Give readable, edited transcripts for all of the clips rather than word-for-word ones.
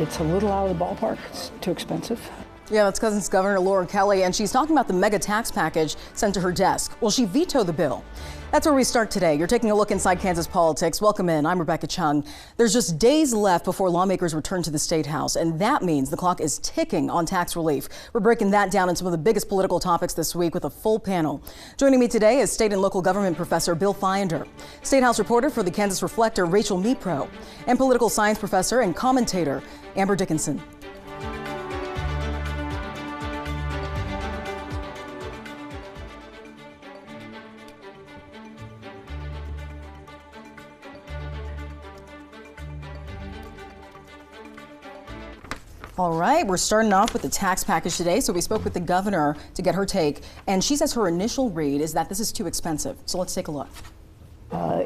It's a little out of the ballpark. It's too expensive. Yeah, that's Cousins Governor Laura Kelly, and she's talking about the mega tax package sent to her desk. Will she veto the bill? That's where we start today. You're taking a look inside Kansas politics. Welcome in. I'm Rebecca Chung. There's just days left before lawmakers return to the State House, and that means the clock is ticking on tax relief. We're breaking that down in some of the biggest political topics this week with a full panel. Joining me today is state and local government professor Bill Fiender, State House reporter for the Kansas Reflector Rachel Mepro, and political science professor and commentator Amber Dickinson. All right, we're starting off with the tax package today. So we spoke with the governor to get her take, and she says her initial read is that this is too expensive. So let's take a look.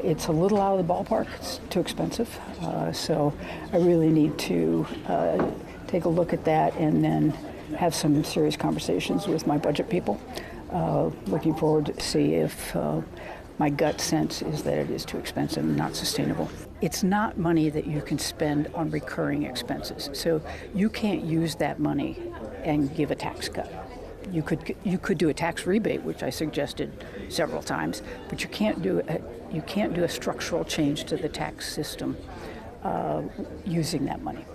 It's a little out of the ballpark. It's too expensive. So I really need to take a look at that and then have some serious conversations with my budget people. Looking forward to see if my gut sense is that it is too expensive and not sustainable. It's not money that you can spend on recurring expenses. So you can't use that money and give a tax cut. You could do a tax rebate, which I suggested several times, but you can't do a structural change to the tax system using that money.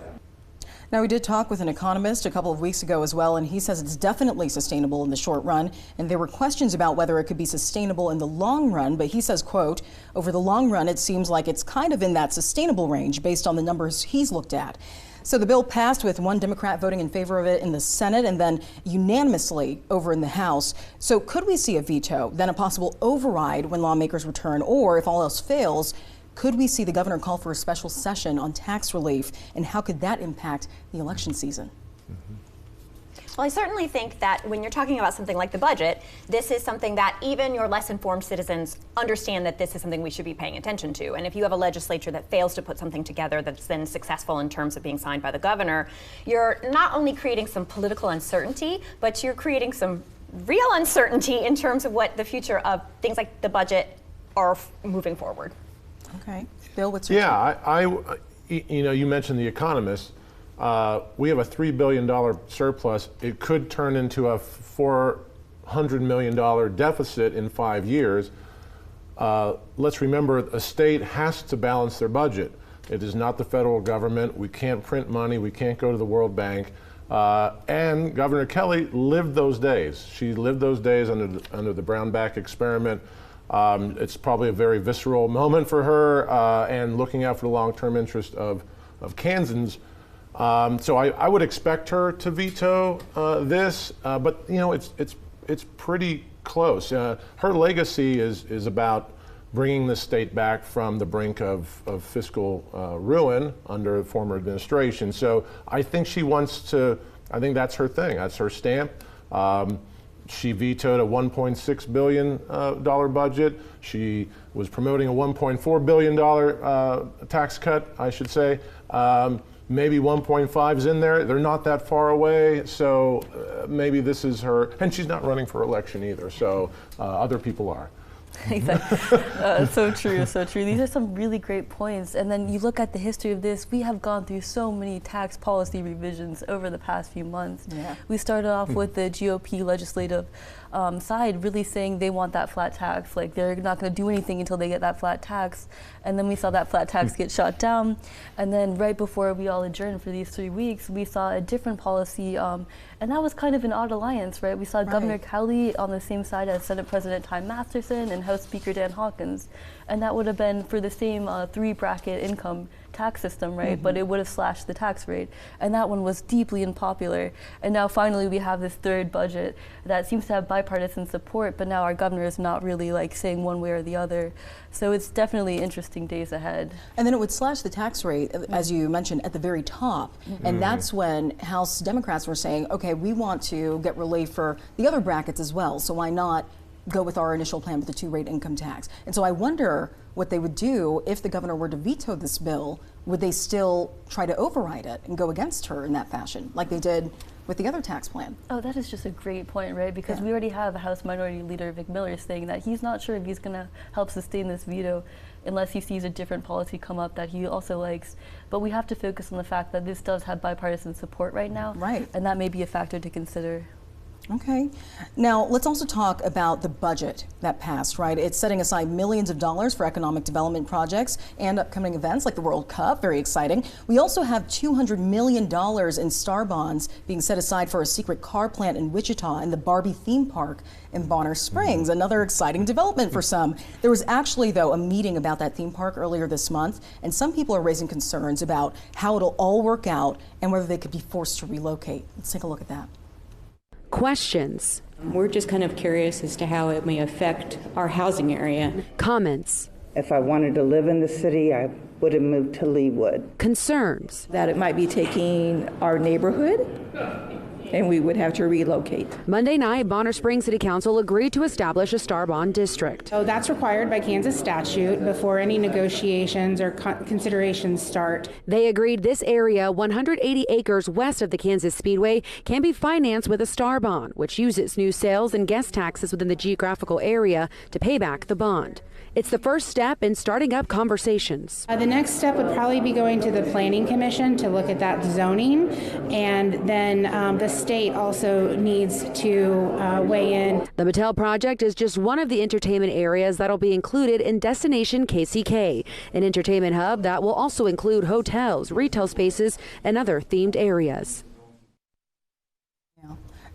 Now, we did talk with an economist a couple of weeks ago as well, and he says it's definitely sustainable in the short run. And there were questions about whether it could be sustainable in the long run. But he says, quote, over the long run, it seems like it's kind of in that sustainable range based on the numbers he's looked at. So the bill passed with one Democrat voting in favor of it in the Senate and then unanimously over in the House. So could we see a veto, then a possible override when lawmakers return? Or if all else fails, could we see the governor call for a special session on tax relief, and how could that impact the election season? Well, I certainly think that when you're talking about something like the budget, this is something that even your less informed citizens understand that this is something we should be paying attention to. And if you have a legislature that fails to put something together that's then successful in terms of being signed by the governor, you're not only creating some political uncertainty, but you're creating some real uncertainty in terms of what the future of things like the budget are moving forward. Okay. Bill, what's your take? You mentioned the economist. We have a $3 billion surplus. It could turn into a $400 million deficit in 5 years. Let's remember, a state has to balance their budget. It is not the federal government. We can't print money. We can't go to the World Bank. And Governor Kelly lived those days. She lived those days under the Brownback experiment. It's probably a very visceral moment for her, and looking out for the long-term interest of Kansans. So I would expect her to veto this, but it's pretty close. Her legacy is about bringing the state back from the brink of fiscal ruin under the former administration. So I think she wants to. I think that's her thing. That's her stamp. She vetoed a $1.6 billion budget. She was promoting a $1.4 billion tax cut, I should say. Maybe 1.5 is in there. They're not that far away, so maybe this is her. And she's not running for election either, so other people are. Exactly. So true, so true. These are some really great points. And then you look at the history of this, we have gone through so many tax policy revisions over the past few months. Yeah. We started off with the GOP legislative side really saying they want that flat tax, like they're not going to do anything until they get that flat tax. And then we saw that flat tax get shot down. And then right before we all adjourned for these 3 weeks, we saw a different policy. And that was kind of an odd alliance, right? We saw Governor Kelly on the same side as Senate President Ty Masterson and House Speaker Dan Hawkins. And that would have been for the same 3-bracket income tax system, right? But it would have slashed the tax rate. And that one was deeply unpopular. And now finally we have this third budget that seems to have bipartisan support, but now our governor is not really like saying one way or the other. So it's definitely interesting days ahead. And then it would slash the tax rate, as you mentioned, at the very top. And that's when House Democrats were saying, okay, we want to get relief for the other brackets as well. So why not go with our initial plan with the 2-rate income tax? And so I wonder what they would do if the governor were to veto this bill. Would they still try to override it and go against her in that fashion, like they did with the other tax plan. Oh, that is just a great point, right? Because we already have House Minority Leader Vic Miller saying that he's not sure if he's going to help sustain this veto unless he sees a different policy come up that he also likes. But we have to focus on the fact that this does have bipartisan support right now. Right. And that may be a factor to consider. Okay. Now, let's also talk about the budget that passed, right? It's setting aside millions of dollars for economic development projects and upcoming events like the World Cup. Very exciting. We also have $200 million in STAR bonds being set aside for a secret car plant in Wichita and the Barbie theme park in Bonner Springs. Another exciting development for some. There was actually, though, a meeting about that theme park earlier this month, and some people are raising concerns about how it'll all work out and whether they could be forced to relocate. Let's take a look at that. Questions. We're just kind of curious as to how it may affect our housing area. Comments. If I wanted to live in the city, I would have moved to Leawood. Concerns. That it might be taking our neighborhood and we would have to relocate. Monday night, Bonner Springs City Council agreed to establish a STAR bond district. So that's required by Kansas statute before any negotiations or considerations start. They agreed this area, 180 acres west of the Kansas Speedway, can be financed with a STAR bond, which uses new sales and guest taxes within the geographical area to pay back the bond. It's the first step in starting up conversations. The next step would probably be going to the Planning Commission to look at that zoning, and then the state also needs to weigh in. The Mattel project is just one of the entertainment areas that'll be included in Destination KCK, an entertainment hub that will also include hotels, retail spaces, and other themed areas.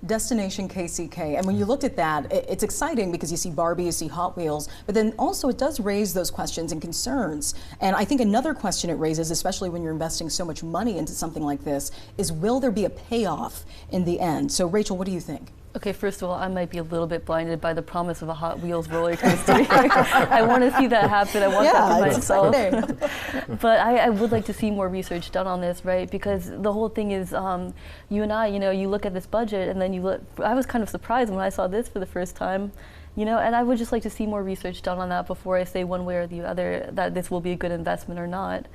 Destination KCK. And when you looked at that, it's exciting because you see Barbie, you see Hot Wheels, but then also it does raise those questions and concerns. And I think another question it raises, especially when you're investing so much money into something like this, is will there be a payoff in the end? So Rachel, what do you think? Okay, first of all, I might be a little bit blinded by the promise of a Hot Wheels roller coaster. I want to see that happen. I want that for myself. But I would like to see more research done on this, right? Because the whole thing is, you and I, you look at this budget and then you look, I was kind of surprised when I saw this for the first time. And I would just like to see more research done on that before I say one way or the other that this will be a good investment or not.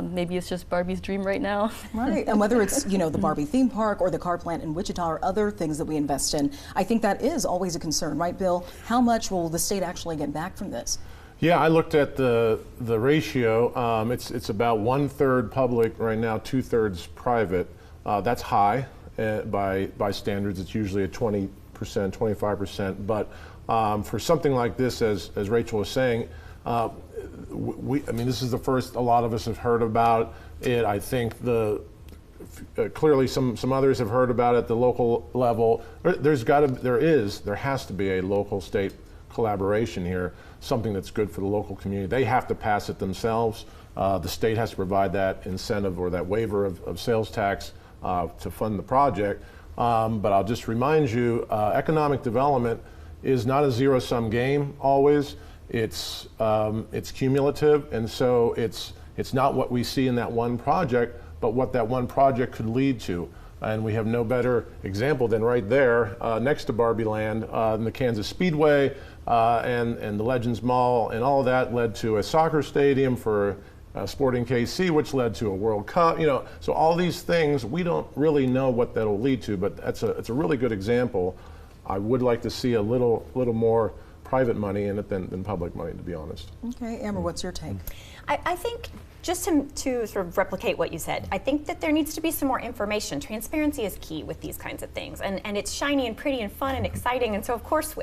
Maybe it's just Barbie's dream right now. Right, and whether it's, the Barbie theme park or the car plant in Wichita or other things that we invest in, I think that is always a concern, right, Bill? How much will the state actually get back from this? Yeah, I looked at the ratio. It's about 1/3 public right now, 2/3 private. That's high by standards. It's usually a 20%, 25%. But for something like this, as Rachel was saying, this is the first a lot of us have heard about it. I think clearly some others have heard about it at the local level. There has to be a local state collaboration here, something that's good for the local community. They have to pass it themselves. The state has to provide that incentive or that waiver of sales tax to fund the project. But I'll just remind you, economic development is not a zero-sum game always. It's cumulative, and so it's not what we see in that one project, but what that one project could lead to. And we have no better example than right there next to Barbie Land in the Kansas Speedway and the Legends Mall, and all of that led to a soccer stadium for Sporting KC, which led to a World Cup. So all these things, we don't really know what that'll lead to, but it's a really good example. I would like to see a little more private money in it than public money, to be honest. Okay, Amber, what's your take? I think just to sort of replicate what you said, I think that there needs to be some more information. Transparency is key with these kinds of things, and it's shiny and pretty and fun and exciting, and so of course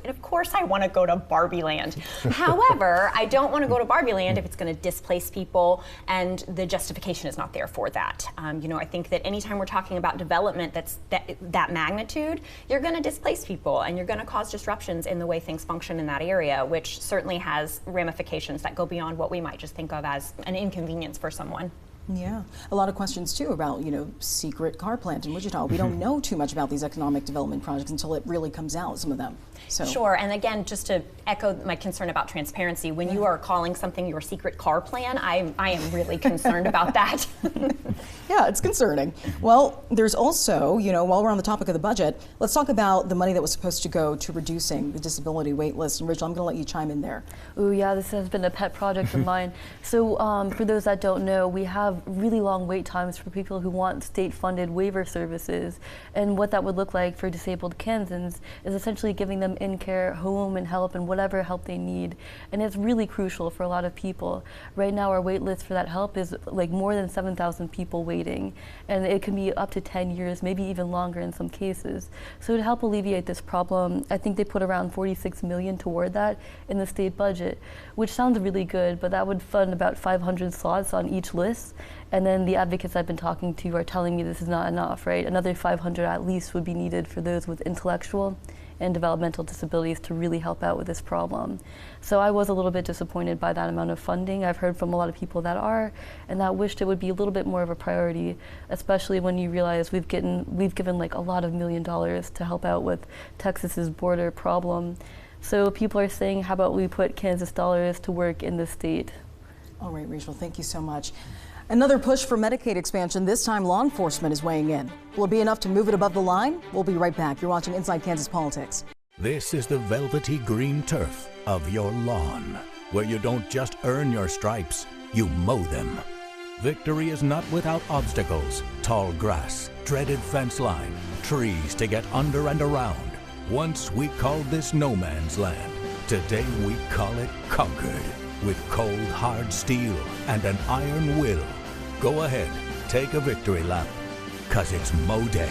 I want to go to Barbie Land. However, I don't want to go to Barbie Land if it's going to displace people, and the justification is not there for that. I think that anytime we're talking about development that's that magnitude, you're going to displace people, and you're going to cause disruptions in the way things function in that area, which certainly has ramifications that go beyond what we might just think of as an inconvenience for someone. Yeah, a lot of questions too about, secret car plant in Wichita. We don't know too much about these economic development projects until it really comes out, some of them. So. Sure, and again, just to echo my concern about transparency, when you are calling something your secret car plan, I am really concerned about that. Yeah, it's concerning. Well, there's also, while we're on the topic of the budget, let's talk about the money that was supposed to go to reducing the disability wait list. And Rachel, I'm going to let you chime in there. Oh yeah, this has been a pet project of mine. So for those that don't know, we have have really long wait times for people who want state-funded waiver services. And what that would look like for disabled Kansans is essentially giving them in-care, home and help, and whatever help they need. And it's really crucial for a lot of people. Right now, our wait list for that help is like more than 7,000 people waiting. And it can be up to 10 years, maybe even longer in some cases. So to help alleviate this problem, I think they put around $46 million toward that in the state budget, which sounds really good, but that would fund about 500 slots on each list. And then the advocates I've been talking to are telling me this is not enough, right? Another 500 at least would be needed for those with intellectual and developmental disabilities to really help out with this problem. So I was a little bit disappointed by that amount of funding. I've heard from a lot of people that are, and that wished it would be a little bit more of a priority, especially when you realize we've given like a lot of $1 million to help out with Texas's border problem. So people are saying, how about we put Kansas dollars to work in the state? All right, Rachel, thank you so much. Another push for Medicaid expansion. This time, law enforcement is weighing in. Will it be enough to move it above the line? We'll be right back. You're watching Inside Kansas Politics. This is the velvety green turf of your lawn, where you don't just earn your stripes, you mow them. Victory is not without obstacles. Tall grass, dreaded fence line, trees to get under and around. Once we called this no man's land. Today we call it conquered. With cold, hard steel and an iron will. Go ahead, take a victory lap, 'cause it's mow day.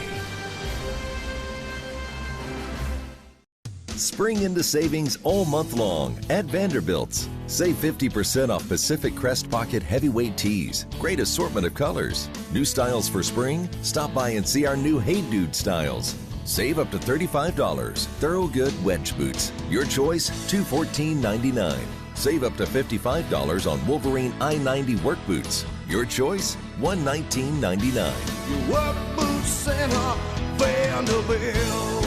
Spring into savings all month long at Vanderbilt's. Save 50% off Pacific Crest Pocket heavyweight tees. Great assortment of colors. New styles for spring? Stop by and see our new Hey Dude styles. Save up to $35. Thorogood wedge boots. Your choice, $214.99. Save up to $55 on Wolverine I-90 work boots. Your choice, $119.99. Your work boots center, Vanderbilt.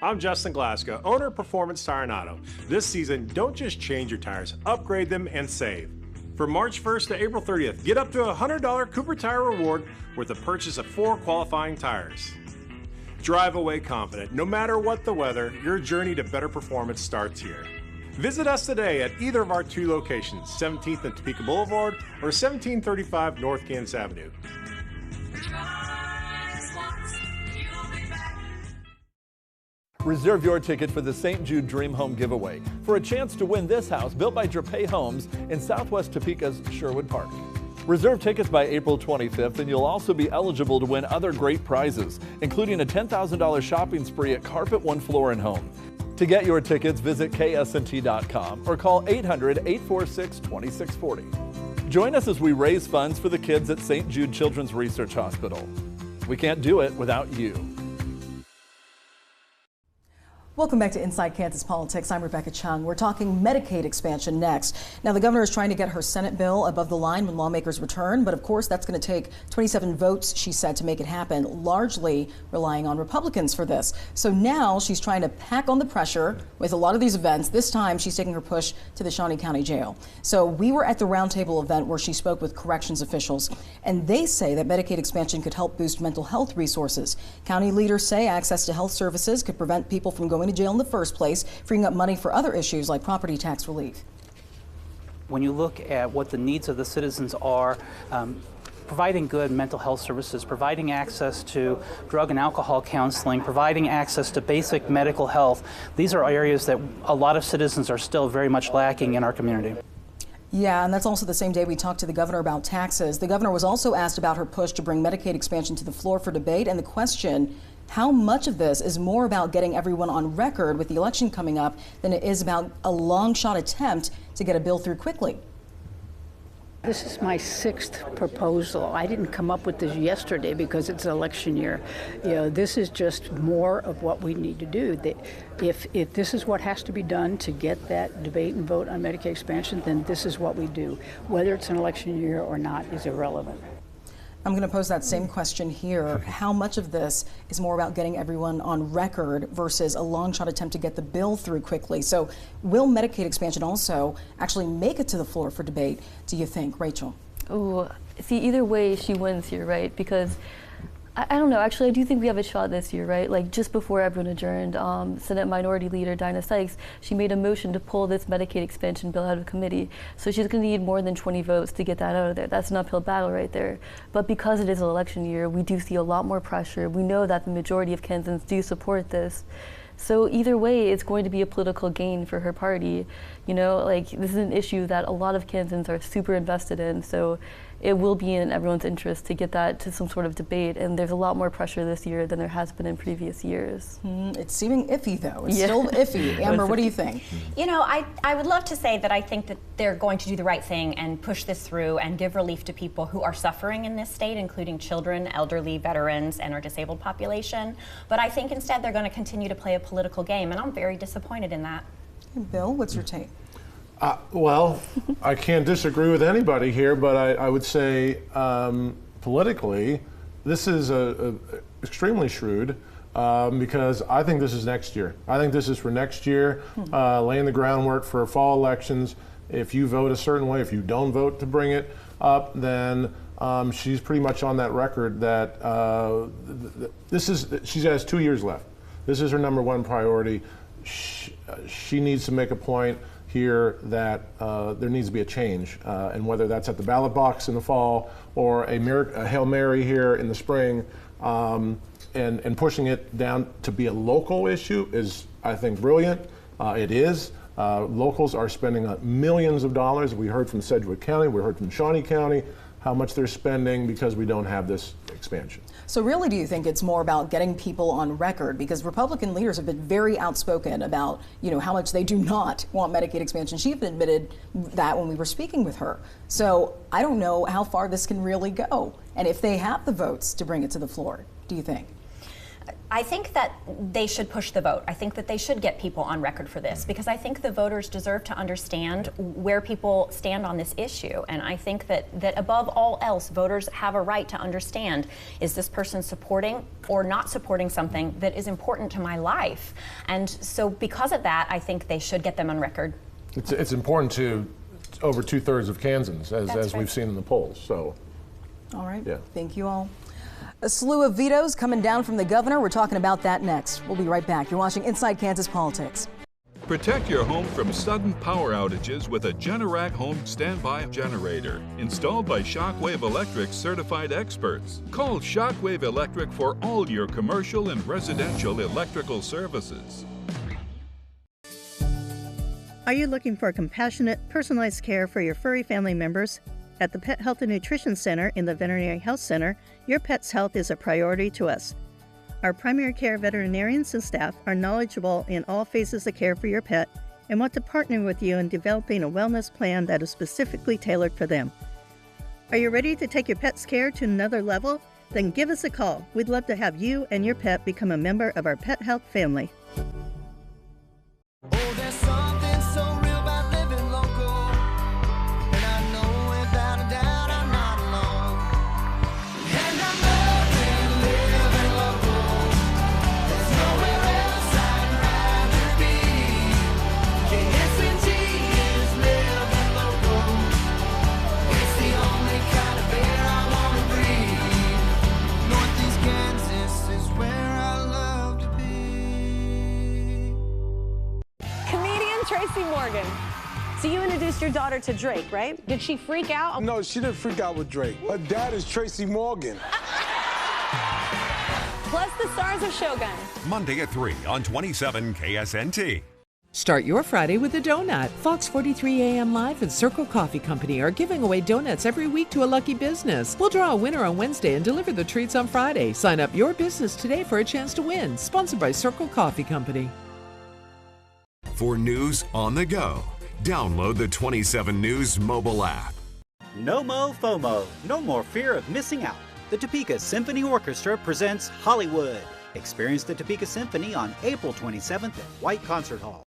I'm Justin Glasgow, owner of Performance Tire and Auto. This season, don't just change your tires, upgrade them and save. From March 1st to April 30th, get up to a $100 Cooper Tire reward with the purchase of 4 qualifying tires. Drive away confident. No matter what the weather, your journey to better performance starts here. Visit us today at either of our 2 locations, 17th and Topeka Boulevard or 1735 North Kansas Avenue. Reserve your ticket for the St. Jude Dream Home Giveaway for a chance to win this house built by Drape Homes in Southwest Topeka's Sherwood Park. Reserve tickets by April 25th, and you'll also be eligible to win other great prizes, including a $10,000 shopping spree at Carpet One Floor and Home. To get your tickets, visit KSNT.com or call 800-846-2640. Join us as we raise funds for the kids at St. Jude Children's Research Hospital. We can't do it without you. Welcome back to Inside Kansas Politics. I'm Rebecca Chung. We're talking Medicaid expansion next. Now, the governor is trying to get her Senate bill above the line when lawmakers return, but of course that's going to take 27 votes, she said, to make it happen, largely relying on Republicans for this. So now she's trying to pack on the pressure with a lot of these events. This time she's taking her push to the Shawnee County Jail. So we were at the roundtable event where she spoke with corrections officials, and they say that Medicaid expansion could help boost mental health resources. County leaders say access to health services could prevent people from going to jail in the first place, freeing up money for other issues like property tax relief. When you look at what the needs of the citizens are, providing good mental health services, providing access to drug and alcohol counseling, providing access to basic medical health, these are areas that a lot of citizens are still very much lacking in our community. Yeah, and that's also the same day we talked to the governor about taxes. The governor was also asked about her push to bring Medicaid expansion to the floor for debate, and the question, how much of this is more about getting everyone on record with the election coming up than it is about a long shot attempt to get a bill through quickly? This is my 6th proposal. I didn't come up with this yesterday because it's election year. You know, this is just more of what we need to do. If this is what has to be done to get that debate and vote on Medicaid expansion, then this is what we do. Whether it's an election year or not is irrelevant. I'm going to pose that same question here. How much of this is more about getting everyone on record versus a long shot attempt to get the bill through quickly? So will Medicaid expansion also actually make it to the floor for debate, do you think, Rachel? Oh, see, either way she wins here, right? Because I don't know. Actually, I do think we have a shot this year, right? Like just before everyone adjourned, Senate Minority Leader Dinah Sykes, she made a motion to pull this Medicaid expansion bill out of committee. So she's going to need more than 20 votes to get that out of there. That's an uphill battle right there. But because it is an election year, we do see a lot more pressure. We know that the majority of Kansans do support this. So either way, it's going to be a political gain for her party. You know, like this is an issue that a lot of Kansans are super invested in. So it will be in everyone's interest to get that to some sort of debate, and there's a lot more pressure this year than there has been in previous years. It's seeming iffy, though. It's still iffy. Amber, what do you think? You know, I would love to say that I think that they're going to do the right thing and push this through and give relief to people who are suffering in this state, including children, elderly, veterans, and our disabled population. But I think instead they're going to continue to play a political game, and I'm very disappointed in that. Bill, what's your take? Well, I can't disagree with anybody here, but I would say politically, this is extremely shrewd because I think this is next year. I think this is for next year, laying the groundwork for fall elections. If you vote a certain way, if you don't vote to bring it up, then she's pretty much on that record that she has 2 years left. This is her number one priority. She needs to make a point here that there needs to be a change, and whether that's at the ballot box in the fall or a Hail Mary here in the spring, and pushing it down to be a local issue is, I think, brilliant. It is. Locals are spending millions of dollars. We heard from Sedgwick County, we heard from Shawnee County, how much they're spending because we don't have this expansion. So really, do you think it's more about getting people on record? Because Republican leaders have been very outspoken about, you know, how much they do not want Medicaid expansion. She even admitted that when we were speaking with her. So I don't know how far this can really go. And if they have the votes to bring it to the floor, do you think? I think that they should push the vote. I think that they should get people on record for this because I think the voters deserve to understand where people stand on this issue. And I think that above all else, voters have a right to understand, is this person supporting or not supporting something that is important to my life? And so because of that, I think they should get them on record. It's important to over 2/3 of Kansans, as we've seen in the polls. So, all right. Yeah. Thank you all. A slew of vetoes coming down from the governor. We're talking about that next. We'll be right back. You're watching Inside Kansas Politics. Protect your home from sudden power outages with a Generac home standby generator installed by Shockwave Electric certified experts. Call Shockwave Electric for all your commercial and residential electrical services. Are you looking for compassionate, personalized care for your furry family members? At the Pet Health and Nutrition Center in the Veterinary Health Center, your pet's health is a priority to us. Our primary care veterinarians and staff are knowledgeable in all phases of care for your pet and want to partner with you in developing a wellness plan that is specifically tailored for them. Are you ready to take your pet's care to another level? Then give us a call. We'd love to have you and your pet become a member of our pet health family. So you introduced your daughter to Drake, right? Did she freak out? No, she didn't freak out with Drake. Her dad is Tracy Morgan. Plus the stars of Shogun. Monday at 3 on 27 KSNT. Start your Friday with a donut. Fox 43 AM Live and Circle Coffee Company are giving away donuts every week to a lucky business. We'll draw a winner on Wednesday and deliver the treats on Friday. Sign up your business today for a chance to win. Sponsored by Circle Coffee Company. For news on the go, download the 27 News mobile app. No mo FOMO, no more fear of missing out. The Topeka Symphony Orchestra presents Hollywood. Experience the Topeka Symphony on April 27th at White Concert Hall.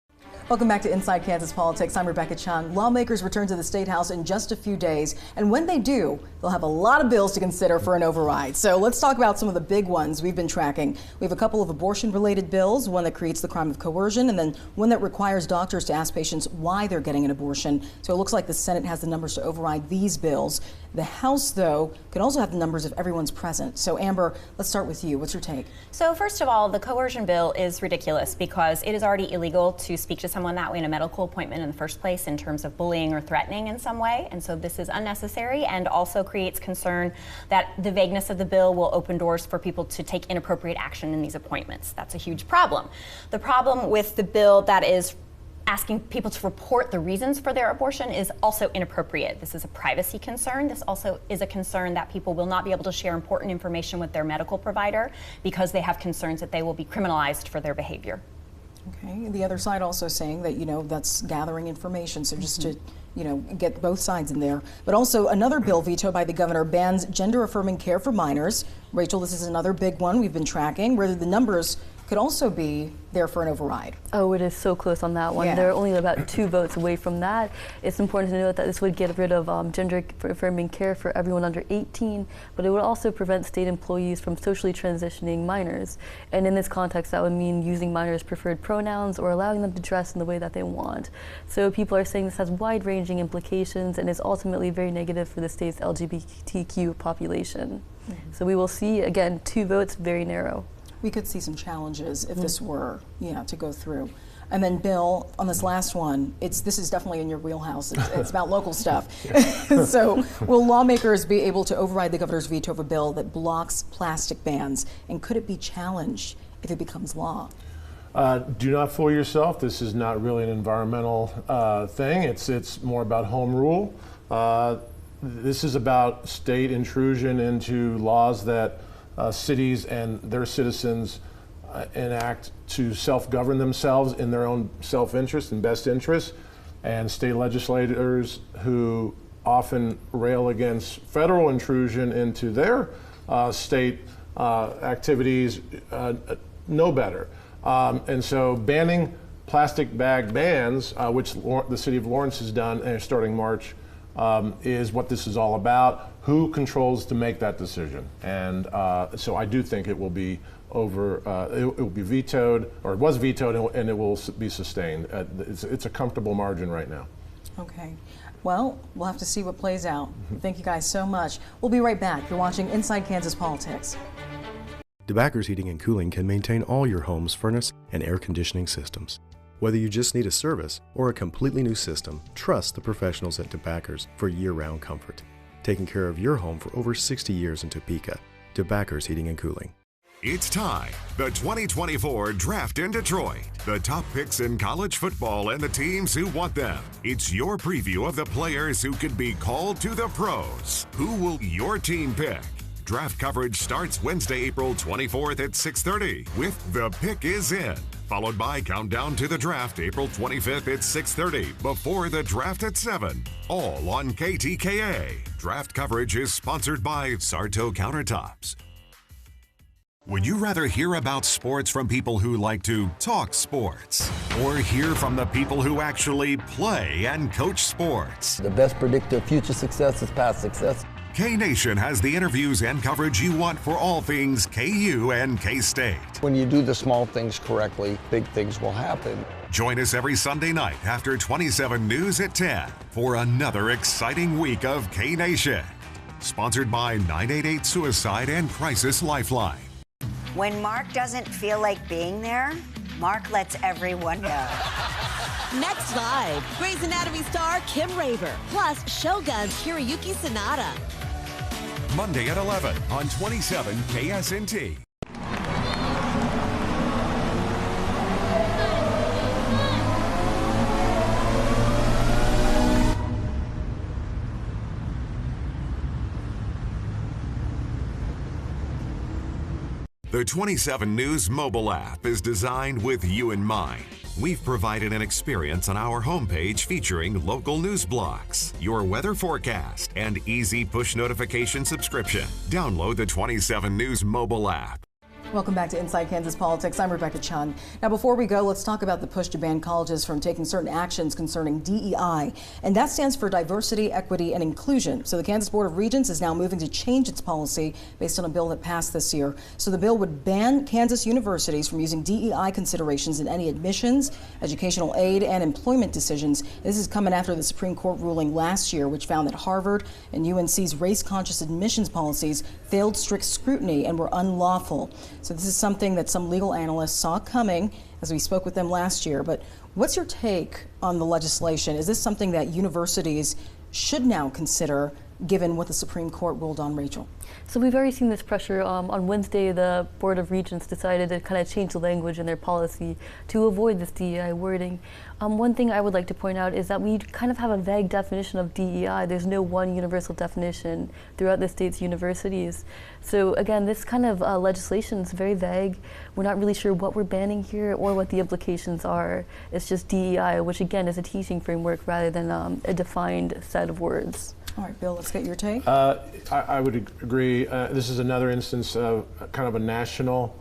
Welcome back to Inside Kansas Politics. I'm Rebecca Chung. Lawmakers return to the State House in just a few days, and when they do, they'll have a lot of bills to consider for an override. So let's talk about some of the big ones we've been tracking. We have a couple of abortion-related bills, one that creates the crime of coercion, and then one that requires doctors to ask patients why they're getting an abortion. So it looks like the Senate has the numbers to override these bills. The House, though, can also have the numbers if everyone's present. So Amber, let's start with you. What's your take? So first of all, the coercion bill is ridiculous because it is already illegal to speak to someone that way in a medical appointment in the first place in terms of bullying or threatening in some way. And so this is unnecessary and also creates concern that the vagueness of the bill will open doors for people to take inappropriate action in these appointments. That's a huge problem. The problem with the bill that is asking people to report the reasons for their abortion is also inappropriate. This is a privacy concern. This also is a concern that people will not be able to share important information with their medical provider because they have concerns that they will be criminalized for their behavior. Okay, the other side also saying that, that's gathering information, so just to, get both sides in there. But also another bill vetoed by the governor bans gender-affirming care for minors. Rachel, this is another big one we've been tracking, where the numbers could also be there for an override. Oh, it is so close on that one. Yeah. They're only about 2 votes away from that. It's important to note that this would get rid of gender-affirming care for everyone under 18, but it would also prevent state employees from socially transitioning minors. And in this context, that would mean using minors' preferred pronouns or allowing them to dress in the way that they want. So people are saying this has wide-ranging implications and is ultimately very negative for the state's LGBTQ population. So we will see, again, 2 votes, very narrow. We could see some challenges if this were, to go through. And then, Bill, on this last one, this is definitely in your wheelhouse. It's about local stuff. So, will lawmakers be able to override the governor's veto of a bill that blocks plastic bans? And could it be challenged if it becomes law? Do not fool yourself. This is not really an environmental thing. It's more about home rule. This is about state intrusion into laws that cities and their citizens enact to self-govern themselves in their own self-interest and best interest. And state legislators who often rail against federal intrusion into their state activities know better. And so banning plastic bag bans, which the city of Lawrence has done starting March, is what this is all about. Who controls to make that decision? And so I do think it will be it will be vetoed, or it was vetoed, and it will be sustained. It's a comfortable margin right now. Okay. Well, we'll have to see what plays out. Thank you guys so much. We'll be right back. You're watching Inside Kansas Politics. DeBackers Heating and Cooling can maintain all your home's furnace and air conditioning systems. Whether you just need a service or a completely new system, trust the professionals at DeBackers for year-round comfort. Taking care of your home for over 60 years in Topeka. DeBackers Heating and Cooling. It's time. The 2024 Draft in Detroit. The top picks in college football and the teams who want them. It's your preview of the players who could be called to the pros. Who will your team pick? Draft coverage starts Wednesday, April 24th at 6:30 with The Pick Is In, followed by Countdown to the Draft April 25th at 6:30 before the draft at 7, all on KTKA. Draft coverage is sponsored by Sarto Countertops. Would you rather hear about sports from people who like to talk sports, or hear from the people who actually play and coach sports? The best predictor of future success is past success. K-Nation has the interviews and coverage you want for all things KU and K-State. When you do the small things correctly, big things will happen. Join us every Sunday night after 27 News at 10 for another exciting week of K-Nation. Sponsored by 988 Suicide and Crisis Lifeline. When Mark doesn't feel like being there, Mark lets everyone know. Next live, Grey's Anatomy star Kim Raver, plus Shogun's Hiroyuki Sanada. Monday at 11 on 27 KSNT. The 27 News mobile app is designed with you in mind. We've provided an experience on our homepage featuring local news blocks, your weather forecast, and easy push notification subscription. Download the 27 News mobile app. Welcome back to Inside Kansas Politics. I'm Rebecca Chun. Now, before we go, let's talk about the push to ban colleges from taking certain actions concerning DEI, and that stands for diversity, equity, and inclusion. So the Kansas Board of Regents is now moving to change its policy based on a bill that passed this year. So the bill would ban Kansas universities from using DEI considerations in any admissions, educational aid, and employment decisions. This is coming after the Supreme Court ruling last year, which found that Harvard and UNC's race-conscious admissions policies failed strict scrutiny and were unlawful. So this is something that some legal analysts saw coming as we spoke with them last year. But what's your take on the legislation? Is this something that universities should now consider given what the Supreme Court ruled on, Rachel? So we've already seen this pressure. On Wednesday, the Board of Regents decided to kind of change the language in their policy to avoid this DEI wording. One thing I would like to point out is that we kind of have a vague definition of DEI. There's no one universal definition throughout the state's universities. So again, this kind of legislation is very vague. We're not really sure what we're banning here or what the implications are. It's just DEI, which again is a teaching framework rather than a defined set of words. All right, Bill, let's get your take. I would agree. This is another instance of kind of a national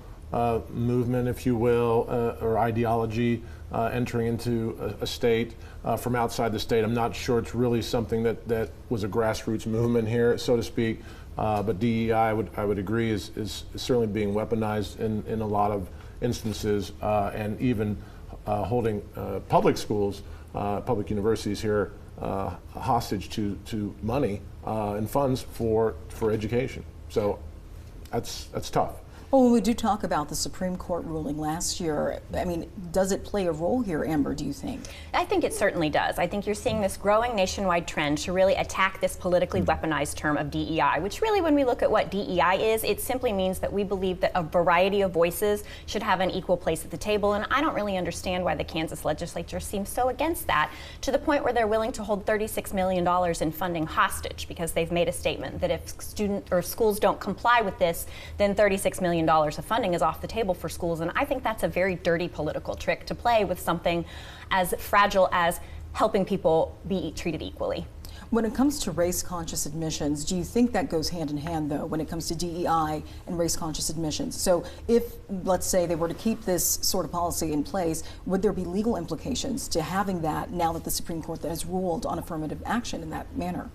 movement, if you will, or ideology entering into a state from outside the state. I'm not sure it's really something that was a grassroots movement here, so to speak. But DEI, I would agree, is certainly being weaponized in a lot of instances, and even holding public schools, public universities here hostage to money and funds for education. So that's tough. Well, when we do talk about the Supreme Court ruling last year, I mean, does it play a role here, Amber, do you think? I think it certainly does. I think you're seeing this growing nationwide trend to really attack this politically weaponized term of DEI, which really, when we look at what DEI is, it simply means that we believe that a variety of voices should have an equal place at the table, and I don't really understand why the Kansas legislature seems so against that, to the point where they're willing to hold $36 million in funding hostage because they've made a statement that if schools don't comply with this, then $36 million of funding is off the table for schools. And I think that's a very dirty political trick to play with something as fragile as helping people be treated equally. When it comes to race-conscious admissions, do you think that goes hand in hand, though, when it comes to DEI and race-conscious admissions? So if, let's say, they were to keep this sort of policy in place, would there be legal implications to having that now that the Supreme Court has ruled on affirmative action in that manner?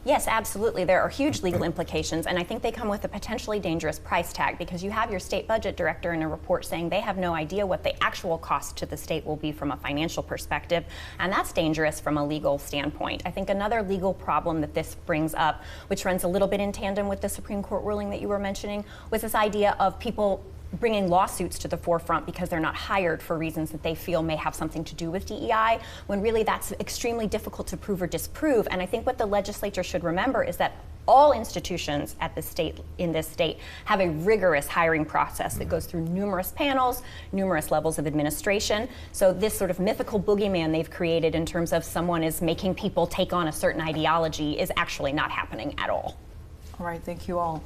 Yes, absolutely. There are huge legal implications, and I think they come with a potentially dangerous price tag, because you have your state budget director in a report saying they have no idea what the actual cost to the state will be from a financial perspective, and that's dangerous from a legal standpoint. I think another legal problem that this brings up, which runs a little bit in tandem with the Supreme Court ruling that you were mentioning, was this idea of people bringing lawsuits to the forefront because they're not hired for reasons that they feel may have something to do with DEI, when really that's extremely difficult to prove or disprove. And I think what the legislature should remember is that all institutions at in this state have a rigorous hiring process that goes through numerous panels, numerous levels of administration. So this sort of mythical boogeyman they've created in terms of someone is making people take on a certain ideology is actually not happening at all. All right, thank you all.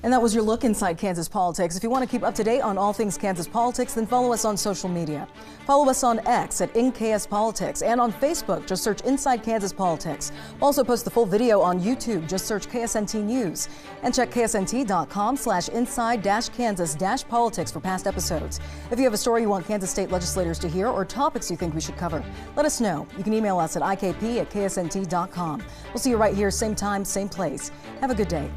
And that was your look inside Kansas politics. If you want to keep up to date on all things Kansas politics, then follow us on social media. Follow us on X at InKSPolitics, and on Facebook, just search Inside Kansas Politics. We'll also post the full video on YouTube. Just search KSNT News. And check ksnt.com/inside-kansas-politics for past episodes. If you have a story you want Kansas state legislators to hear or topics you think we should cover, let us know. You can email us at ikp@ksnt.com. We'll see you right here, same time, same place. Have a good day.